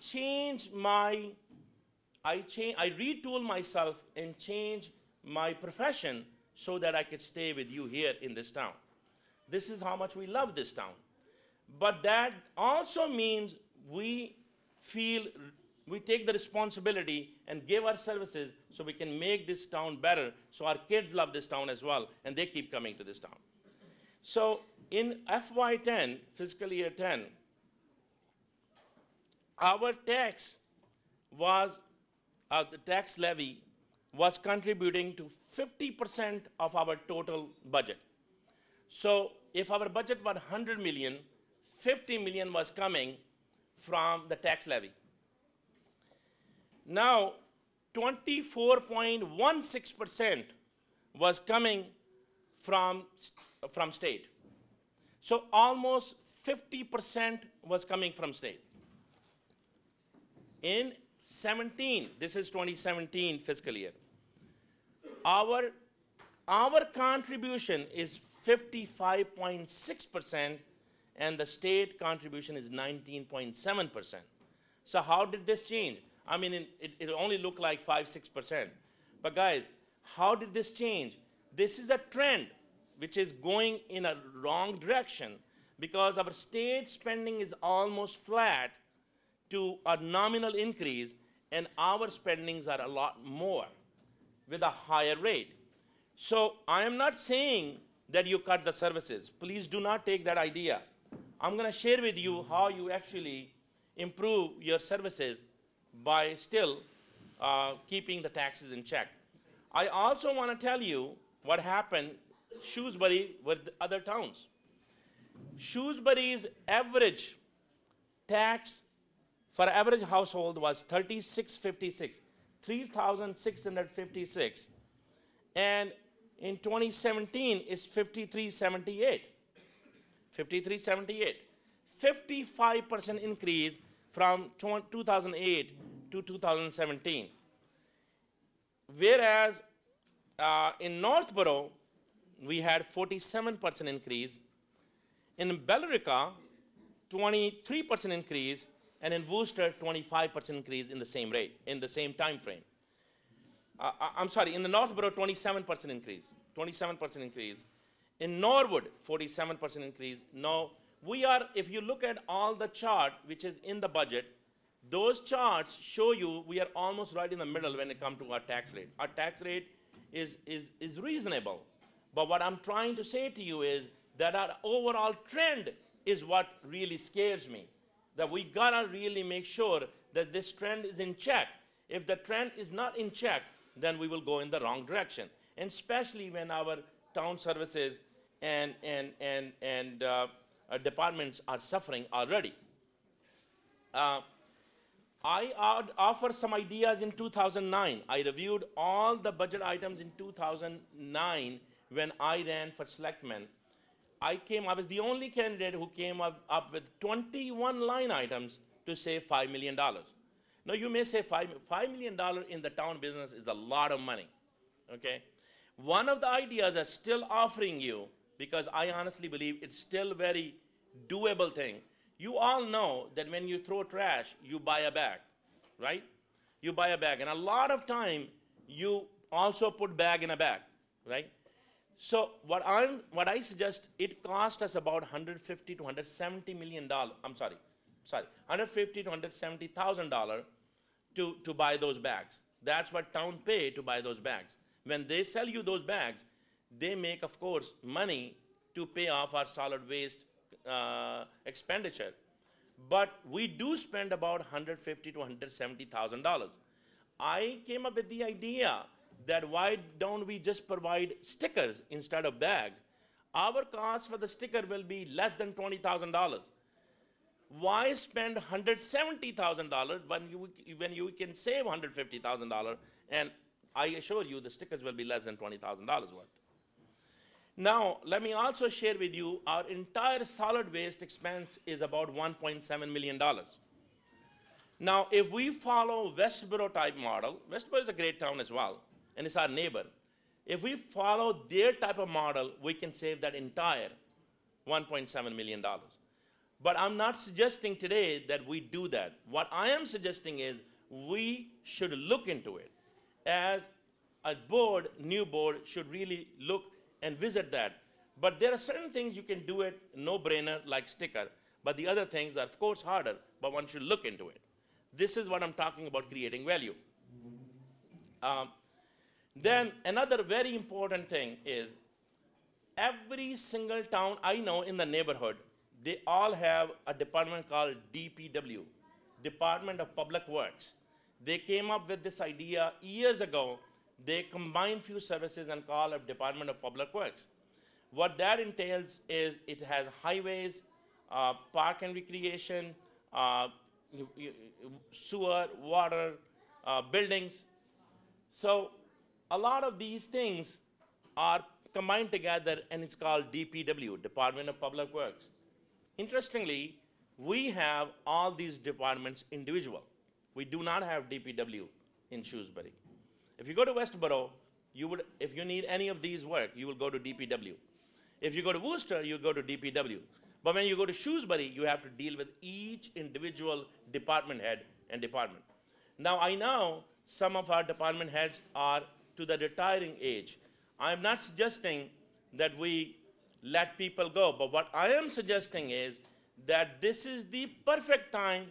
retooled myself and changed my profession so that I could stay with you here in this town. This is how much we love this town. But that also means we take the responsibility and give our services so we can make this town better, so our kids love this town as well, and they keep coming to this town. So in FY10, fiscal year 10, our tax was, the tax levy was contributing to 50% of our total budget. So if our budget was 100 million, 50 million was coming from the tax levy. Now, 24.16% was coming from state. So almost 50% was coming from state. In 17, this is 2017 fiscal year, our contribution is 55.6%, and the state contribution is 19.7%. So how did this change? I mean, it only looked like 5–6%. But guys, how did this change? This is a trend which is going in a wrong direction, because our state spending is almost flat to a nominal increase, and our spendings are a lot more with a higher rate. So I am not saying that you cut the services. Please do not take that idea. I'm going to share with you how you actually improve your services by still keeping the taxes in check. I also want to tell you what happened Shrewsbury with other towns. Shrewsbury's average tax for average household was $3,656, $3,656, and in 2017 it's $5,378. 55% increase from 2008 to 2017. Whereas in Northborough, we had 47% increase. In Bellerica, 23% increase, and in Worcester, 25% increase in the same rate, in the same time frame. I'm sorry, in the Northborough, 27% increase, 27% increase. In Norwood, 47% increase. Now, we are, if you look at all the chart which is in the budget, those charts show you we are almost right in the middle when it comes to our tax rate. Our tax rate is reasonable. But what I'm trying to say to you is that our overall trend is what really scares me. That we gotta really make sure that this trend is in check. If the trend is not in check, then we will go in the wrong direction. And especially when our town services and departments are suffering already. I offer some ideas in 2009. I reviewed all the budget items in 2009 when I ran for selectman. I was the only candidate who came up with 21 line items to save $5 million. Now you may say $5 million in the town business is a lot of money, okay? One of the ideas I'm still offering you, because I honestly believe it's still very doable thing. You all know that when you throw trash, you buy a bag, right? You buy a bag, and a lot of time you also put bag in a bag, right? So what I suggest, it cost us about $150 to $170 million. I'm sorry, $150 to $170,000 to buy those bags. That's what town pay to buy those bags. When they sell you those bags, they make, of course, money to pay off our solid waste expenditure. But we do spend about $150 to $170,000. I came up with the idea that why don't we just provide stickers instead of bags? Our cost for the sticker will be less than $20,000. Why spend $170,000 when you can save $150,000? And I assure you the stickers will be less than $20,000 worth. Now, let me also share with you our entire solid waste expense is about $1.7 million. Now, if we follow Westboro type model, Westboro is a great town as well, and it's our neighbor. If we follow their type of model, we can save that entire $1.7 million. But I'm not suggesting today that we do that. What I am suggesting is we should look into it. As a board, new board, should really look and visit that. But there are certain things you can do it no-brainer, like sticker. But the other things are, of course, harder, but one should look into it. This is what I'm talking about, creating value. Then another very important thing is every single town I know in the neighborhood, they all have a department called DPW, Department of Public Works. They came up with this idea years ago. They combine few services and call it Department of Public Works. What that entails is it has highways, park and recreation, sewer, water, buildings. So a lot of these things are combined together, and it's called DPW, Department of Public Works. Interestingly, we have all these departments individual. We do not have DPW in Shrewsbury. If you go to Westboro, if you need any of these work, you will go to DPW. If you go to Worcester, you go to DPW. But when you go to Shrewsbury, you have to deal with each individual department head and department. Now, I know some of our department heads are to the retiring age. I'm not suggesting that we let people go, but what I am suggesting is that this is the perfect time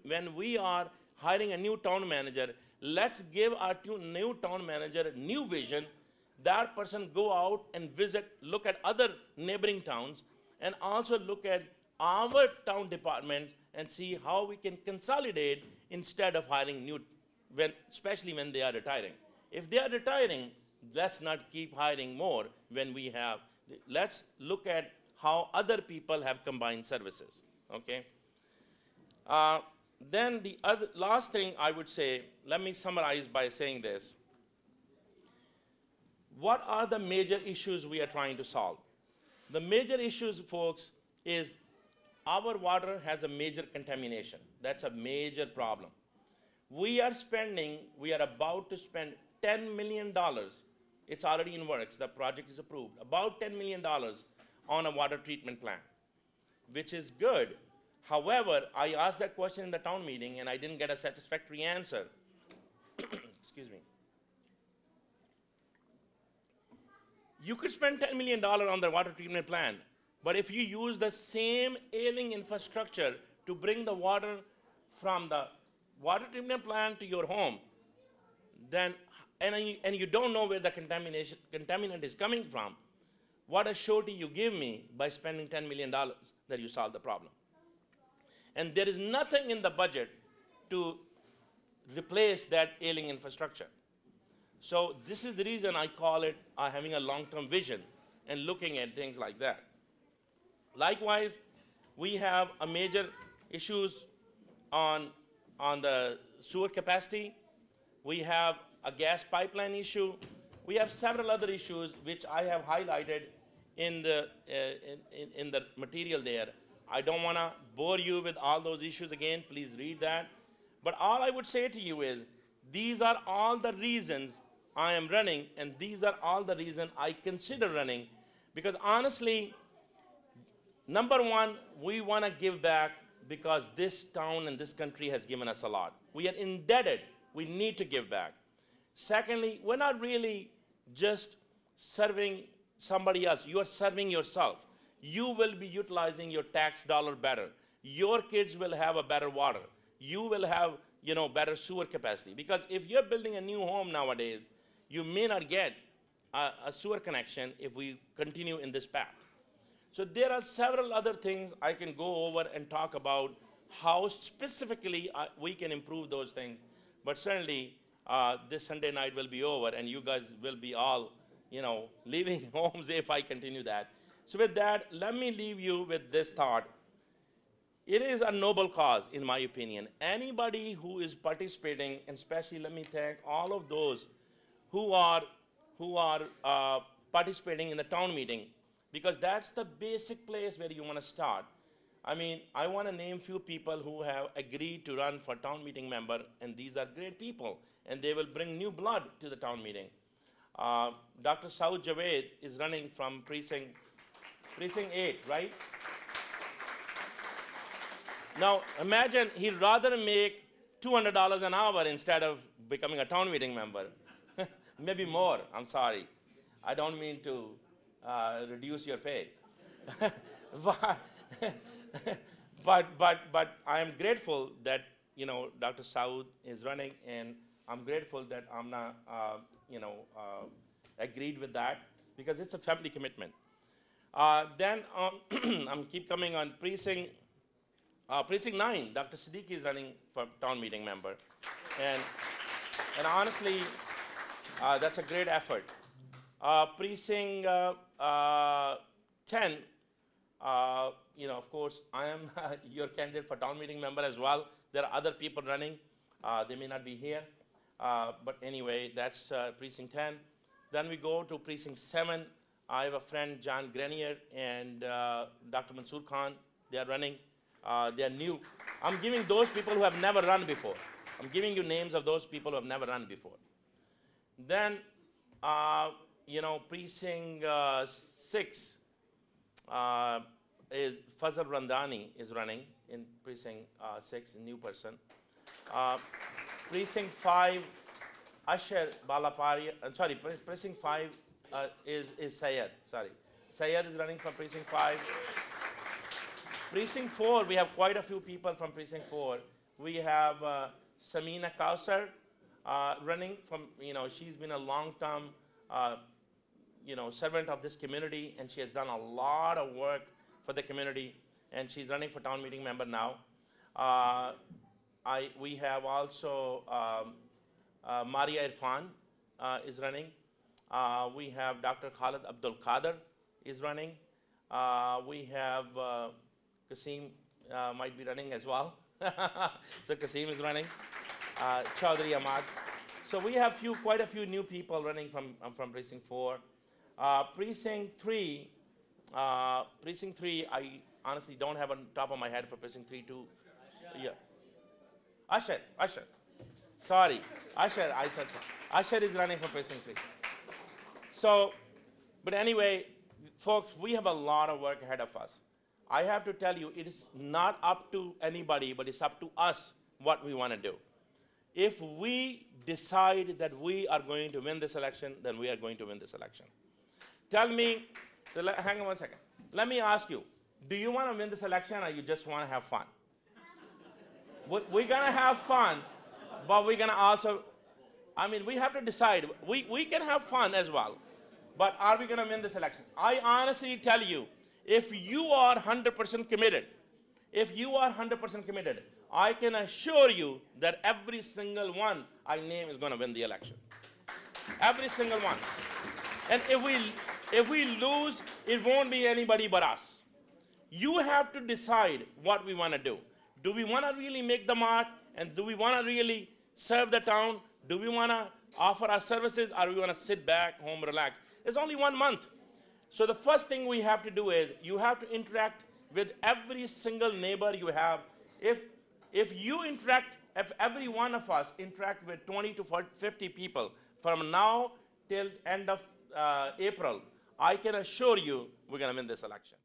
when we are hiring a new town manager, let's give our new town manager a new vision. That person go out and visit, look at other neighboring towns, and also look at our town departments and see how we can consolidate instead of hiring new, especially when they are retiring. If they are retiring, let's not keep hiring more when we have, let's look at how other people have combined services, okay? Then the last thing I would say, let me summarize by saying this. What are the major issues we are trying to solve? The major issues, folks, is our water has a major contamination. That's a major problem. We are about to spend $10 million. It's already in works. The project is approved. About $10 million on a water treatment plant, which is good. However, I asked that question in the town meeting, and I didn't get a satisfactory answer. Excuse me. You could spend $10 million on the water treatment plant, but if you use the same ailing infrastructure to bring the water from the water treatment plant to your home, then, and you don't know where the contaminant is coming from, what a surety you give me by spending $10 million that you solve the problem. And there is nothing in the budget to replace that ailing infrastructure. So this is the reason I call it having a long-term vision and looking at things like that. Likewise, We have a major issues on the sewer capacity. We have a gas pipeline issue. We have several other issues which I have highlighted in the material there. I don't want to bore you with all those issues again. Please read that. But all I would say to you is, these are all the reasons I am running, and these are all the reasons I consider running. Because honestly, number one, we want to give back because this town and this country has given us a lot. We are indebted. We need to give back. Secondly, we're not really just serving somebody else. You are serving yourself. You will be utilizing your tax dollar better. Your kids will have a better water. You will have, better sewer capacity. Because if you're building a new home nowadays, you may not get a sewer connection if we continue in this path. So there are several other things I can go over and talk about how specifically we can improve those things. But certainly, this Sunday night will be over, and you guys will be all, leaving homes if I continue that. So with that, let me leave you with this thought. It is a noble cause, in my opinion. Anybody who is participating, and especially let me thank all of those who are participating in the town meeting, because that's the basic place where you want to start. I mean, I want to name few people who have agreed to run for town meeting member, and these are great people, and they will bring new blood to the town meeting. Dr. Saud Javed is running from precinct 8, right? Now, imagine he'd rather make $200 an hour instead of becoming a town meeting member. Maybe more, I'm sorry. I don't mean to reduce your pay. but I am grateful that, Dr. Saud is running, and I'm grateful that Amna, agreed with that, because it's a family commitment. Then I'm keep coming on precinct 9. Dr. Siddiqui is running for town meeting member, and honestly, that's a great effort. Precinct 10. Of course, I am your candidate for town meeting member as well. There are other people running. They may not be here. But anyway, that's precinct 10. Then we go to precinct 7. I have a friend, John Grenier, and Dr. Mansoor Khan. They are running. They are new. I'm giving those people who have never run before. I'm giving you names of those people who have never run before. Then, precinct 6 is Fazal Randani is running in precinct 6, a new person. Precinct 5, Asher Balapari, precinct 5 is Syed, Syed is running from precinct 5. Precinct 4, we have quite a few people from precinct 4. We have Samina Kausar running from, she's been a long-term, servant of this community, and she has done a lot of work for the community, and she's running for town meeting member now. We have also Maria Irfan is running. We have Dr. Khalid Abdul Qadir is running. We have Qasim might be running as well. So Qasim is running. Chaudhry Ahmad. So we have quite a few new people running from precinct 4. Precinct 3, I honestly don't have on top of my head for precinct 3 too. Yeah. Asher. Sorry, Asher, I thought so. Asher is running for precinct 3. So, but anyway, folks, we have a lot of work ahead of us. I have to tell you, it is not up to anybody, but it's up to us what we want to do. If we decide that we are going to win this election, then we are going to win this election. Tell me, hang on one second. Let me ask you, do you want to win this election, or you just want to have fun? We're going to have fun, but we're going to also, we have to decide. We can have fun as well, but are we going to win this election? I honestly tell you, if you are 100% committed, I can assure you that every single one I name is going to win the election. Every single one. And if we lose, it won't be anybody but us. you have to decide what we want to do. Do we want to really make the mark, and do we want to really serve the town? Do we want to offer our services, or do we want to sit back, home, relax? It's only 1 month. So the first thing we have to do is you have to interact with every single neighbor you have. If every one of us interact with 20 to 50 people from now till end of April, I can assure you we're going to win this election.